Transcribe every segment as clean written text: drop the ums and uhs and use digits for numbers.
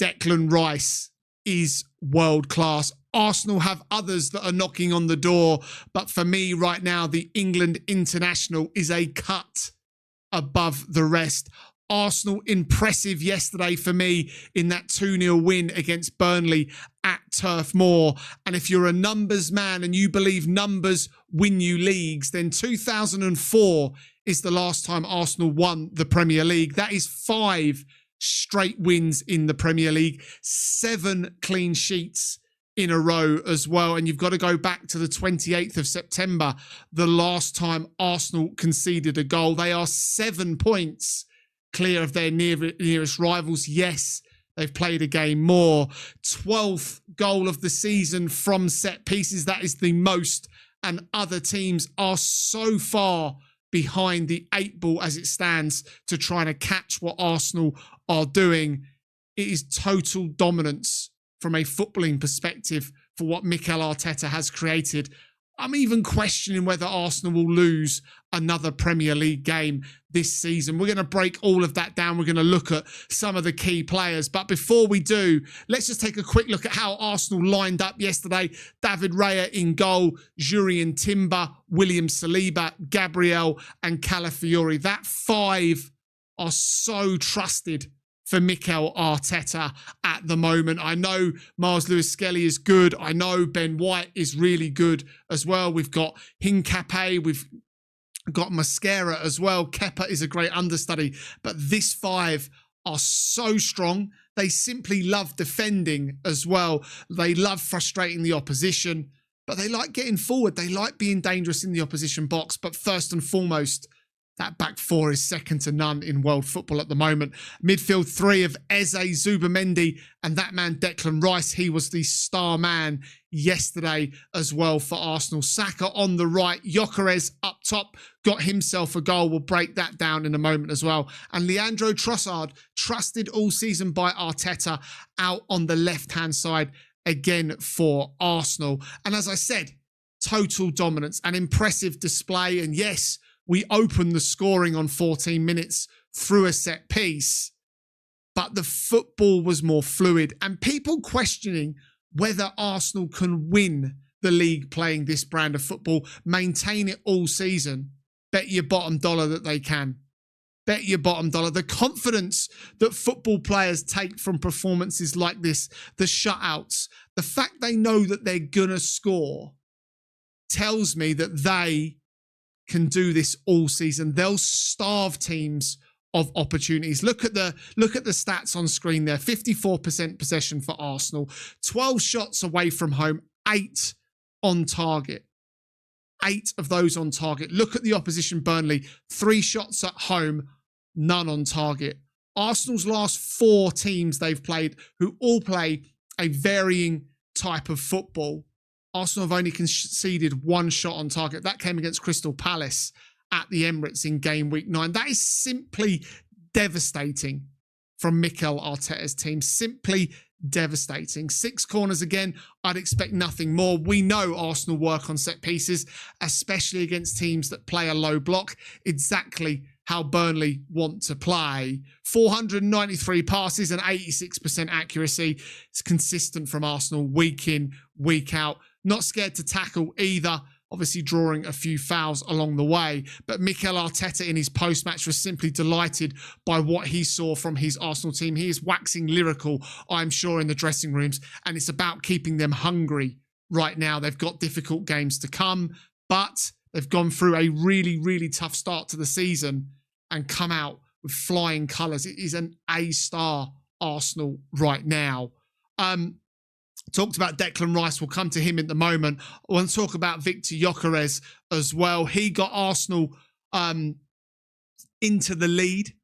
Declan Rice is world class. Arsenal have others that are knocking on the door, but for me right now, the England international is a cut above the rest. Arsenal impressive yesterday for me in that 2-0 win against Burnley at Turf Moor. And if you're a numbers man and you believe numbers win you leagues, then 2004 is the last time Arsenal won the Premier League. That is 5 straight wins in the Premier League, 7 clean sheets in a row as well. And you've got to go back to the 28th of September, the last time Arsenal conceded a goal. They are 7 points clear of their nearest rivals. Yes, they've played a game more. 12th goal of the season from set pieces. That is the most, and other teams are so far behind the 8 ball as it stands to try to catch what Arsenal are doing. It is total dominance from a footballing perspective for what Mikel Arteta has created. I'm even questioning whether Arsenal will lose another Premier League game this season. We're going to break all of that down. We're going to look at some of the key players. But before we do, let's just take a quick look at how Arsenal lined up yesterday. David Raya in goal, Jurrien Timber, William Saliba, Gabrielle and Calafiori. That 5 are so trusted for Mikel Arteta at the moment. I know Miles Lewis-Skelly is good. I know Ben White is really good as well. We've got Hincapié. We've got Mascara as well. Kepa is a great understudy. But this 5 are so strong. They simply love defending as well. They love frustrating the opposition. But they like getting forward. They like being dangerous in the opposition box. But first and foremost, that back 4 is second to none in world football at the moment. Midfield 3 of Eze, Zubamendi, and that man Declan Rice. He was the star man yesterday as well for Arsenal. Saka on the right, Gyokeres up top, got himself a goal. We'll break that down in a moment as well. And Leandro Trossard, trusted all season by Arteta, out on the left-hand side again for Arsenal. And as I said, total dominance, an impressive display. And yes, we opened the scoring on 14 minutes through a set piece, but the football was more fluid, and people questioning whether Arsenal can win the league playing this brand of football, maintain it all season. Bet your bottom dollar that they can. Bet your bottom dollar. The confidence that football players take from performances like this, the shutouts, the fact they know that they're gonna score, tells me that they can do this all season. They'll starve teams of opportunities. Look at the stats on screen there. 54% possession for Arsenal, 12 shots away from home, 8 on target. 8 of those on target. Look at the opposition, Burnley, 3 shots at home, none on target. Arsenal's last 4 teams they've played, who all play a varying type of football, Arsenal have only conceded 1 shot on target. That came against Crystal Palace at the Emirates in game week 9. That is simply devastating from Mikel Arteta's team. Simply devastating. 6 corners again. I'd expect nothing more. We know Arsenal work on set pieces, especially against teams that play a low block. Exactly how Burnley want to play. 493 passes and 86% accuracy. It's consistent from Arsenal week in, week out. Not scared to tackle either, obviously drawing a few fouls along the way. But Mikel Arteta in his post-match was simply delighted by what he saw from his Arsenal team. He is waxing lyrical, I'm sure, in the dressing rooms, and it's about keeping them hungry right now. They've got difficult games to come, but they've gone through a really, really tough start to the season and come out with flying colours. It is an A-star Arsenal right now. Talked about Declan Rice. We'll come to him in the moment. I want to talk about Viktor Gyökeres as well. He got Arsenal into the lead,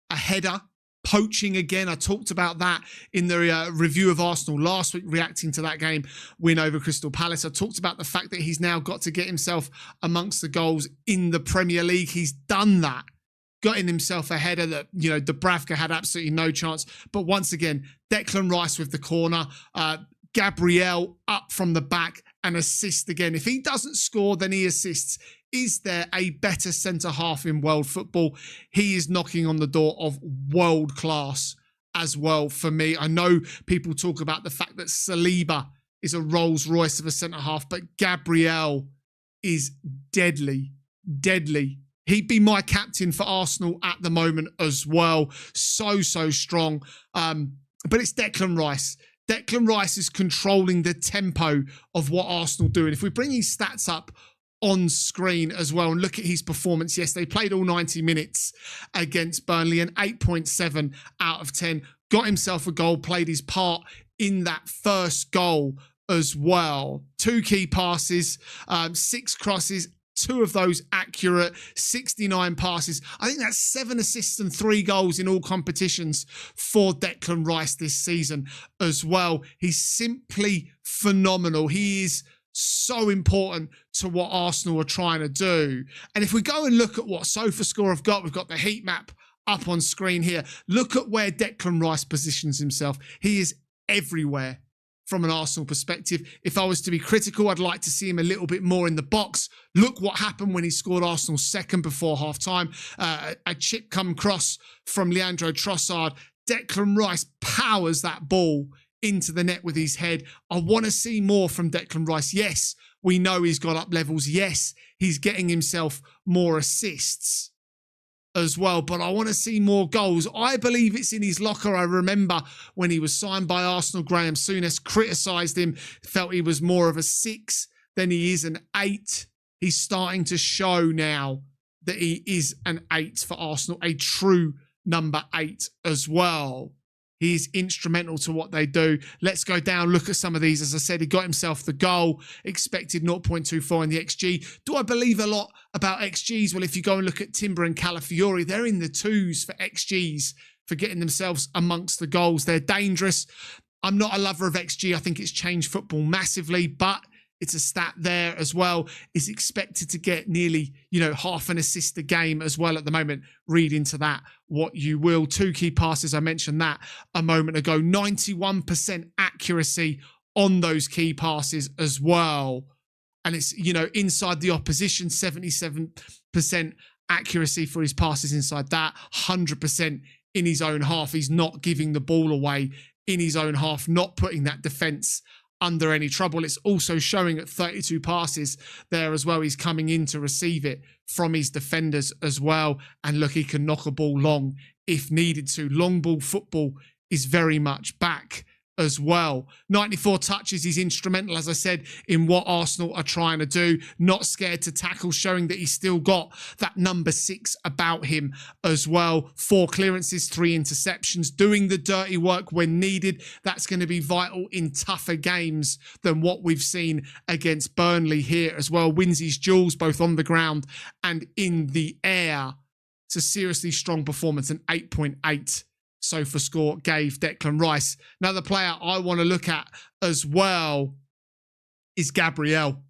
a header, poaching again. I talked about that in the review of Arsenal last week, reacting to that game win over Crystal Palace. I talked about the fact that he's now got to get himself amongst the goals in the Premier League. He's done that, gotten himself a header that, you know, Dubravka had absolutely no chance. But once again, Declan Rice with the corner, Gabrielle up from the back and assist again. If he doesn't score, then he assists. Is there a better centre-half in world football? He is knocking on the door of world-class as well for me. I know people talk about the fact that Saliba is a Rolls Royce of a centre-half, but Gabrielle is deadly, deadly. He'd be my captain for Arsenal at the moment as well. So strong. But it's Declan Rice. Declan Rice is controlling the tempo of what Arsenal do. And if we bring his stats up on screen as well and look at his performance, yes, they played all 90 minutes against Burnley, an 8.7 out of 10. Got himself a goal, played his part in that first goal as well. 2 key passes, 6 crosses, 2 of those accurate, 69 passes. I think that's 7 assists and 3 goals in all competitions for Declan Rice this season as well. He's simply phenomenal. He is so important to what Arsenal are trying to do. And if we go and look at what SofaScore have got, we've got the heat map up on screen here. Look at where Declan Rice positions himself. He is everywhere from an Arsenal perspective. If I was to be critical, I'd like to see him a little bit more in the box. Look what happened when he scored Arsenal's second before half-time. A chip come cross from Leandro Trossard. Declan Rice powers that ball into the net with his head. I want to see more from Declan Rice. Yes, we know he's got up levels. Yes, he's getting himself more assists as well, but I want to see more goals. I believe it's in his locker. I remember when he was signed by Arsenal, Graham Souness criticised him, felt he was more of a 6 than he is an 8. He's starting to show now that he is an 8 for Arsenal, a true number 8 as well. He's instrumental to what they do. Let's go down, look at some of these. As I said, he got himself the goal, expected 0.24 in the XG. Do I believe a lot about XGs? Well, if you go and look at Timber and Calafiori, they're in the 2s for XGs for getting themselves amongst the goals. They're dangerous. I'm not a lover of XG. I think it's changed football massively, but it's a stat there as well. Is expected to get nearly, half an assist a game as well at the moment. Read into that what you will. 2 key passes, I mentioned that a moment ago. 91% accuracy on those key passes as well. And it's, inside the opposition, 77% accuracy for his passes inside that. 100% in his own half. He's not giving the ball away in his own half, not putting that defence under any trouble. It's also showing at 32 passes there as well. He's coming in to receive it from his defenders as well. And look, he can knock a ball long if needed to. Long ball football is very much back as well. 94 touches. He's instrumental, as I said, in what Arsenal are trying to do. Not scared to tackle, showing that he's still got that number 6 about him as well. 4 clearances, 3 interceptions, doing the dirty work when needed. That's going to be vital in tougher games than what we've seen against Burnley here as well. Wins his duels both on the ground and in the air. It's a seriously strong performance, an 8.8. SofaScore gave Declan Rice. Another player I want to look at as well is Gabrielle.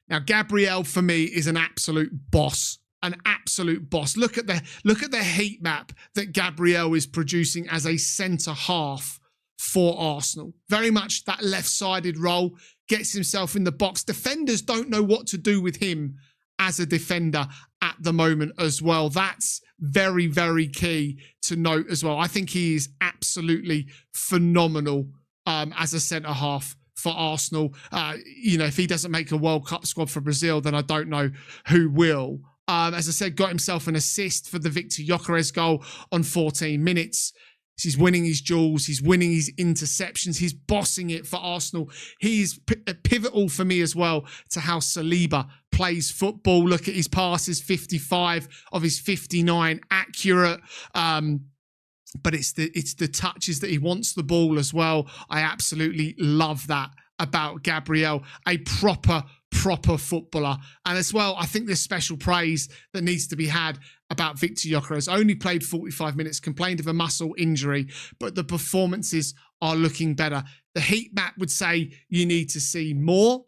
Now, Gabrielle for me is an absolute boss. An absolute boss. Look at the heat map that Gabrielle is producing as a centre half for Arsenal. Very much that left-sided role, gets himself in the box. Defenders don't know what to do with him as a defender at the moment as well. That's very, very key to note as well. I think he is absolutely phenomenal as a centre-half for Arsenal. If he doesn't make a World Cup squad for Brazil, then I don't know who will. As I said, got himself an assist for the Viktor Gyökeres goal on 14 minutes. He's winning his duels. He's winning his interceptions. He's bossing it for Arsenal. He is pivotal for me as well to how Saliba plays football. Look at his passes, 55 of his 59 accurate. But it's the touches that he wants the ball as well. I absolutely love that about Gabrielle, a proper footballer. And as well, I think there's special praise that needs to be had about Viktor Gyökeres. Only played 45 minutes, complained of a muscle injury, but the performances are looking better. The heat map would say you need to see more,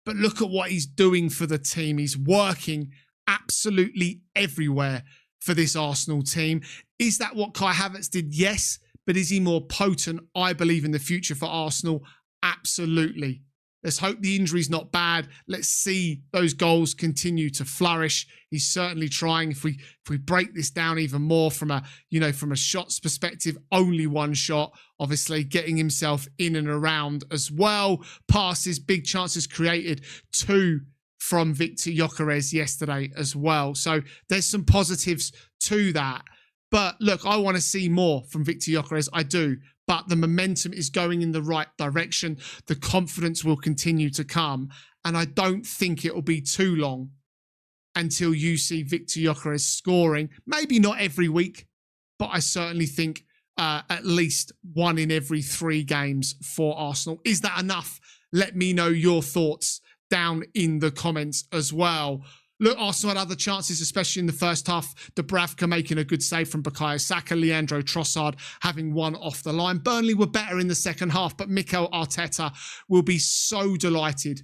but look at what he's doing for the team. He's working absolutely everywhere for this Arsenal team. Is that what Kai Havertz did? Yes, but is he more potent? I believe in the future for Arsenal. Absolutely. Let's hope the injury's not bad. Let's see those goals continue to flourish. He's certainly trying. If we break this down even more from a, from a shots perspective, only one shot, obviously getting himself in and around as well. Passes, big chances created, 2 from Viktor Gyökeres yesterday as well. So there's some positives to that. But look, I want to see more from Viktor Gyökeres. I do. But the momentum is going in the right direction. The confidence will continue to come. And I don't think it will be too long until you see Viktor Gyökeres scoring. Maybe not every week, but I certainly think at least 1 in every 3 games for Arsenal. Is that enough? Let me know your thoughts down in the comments as well. Look, Arsenal had other chances, especially in the first half. Dubravka making a good save from Bukayo Saka, Leandro Trossard having one off the line. Burnley were better in the second half, but Mikel Arteta will be so delighted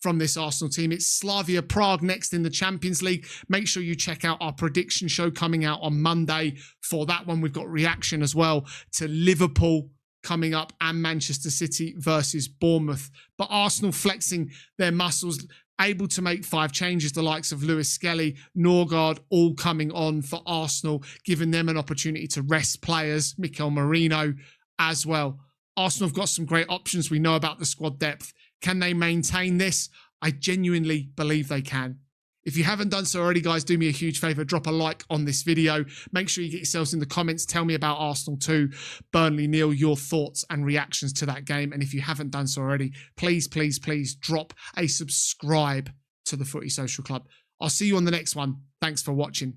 from this Arsenal team. It's Slavia Prague next in the Champions League. Make sure you check out our prediction show coming out on Monday. For that one, we've got reaction as well to Liverpool coming up and Manchester City versus Bournemouth. But Arsenal flexing their muscles, able to make 5 changes, the likes of Lewis Skelly, Norgard, all coming on for Arsenal, giving them an opportunity to rest players, Mikel Merino as well. Arsenal have got some great options. We know about the squad depth. Can they maintain this? I genuinely believe they can. If you haven't done so already, guys, do me a huge favour. Drop a like on this video. Make sure you get yourselves in the comments. Tell me about Arsenal 2, Burnley 0, your thoughts and reactions to that game. And if you haven't done so already, please, please, please drop a subscribe to the Footy Social Club. I'll see you on the next one. Thanks for watching.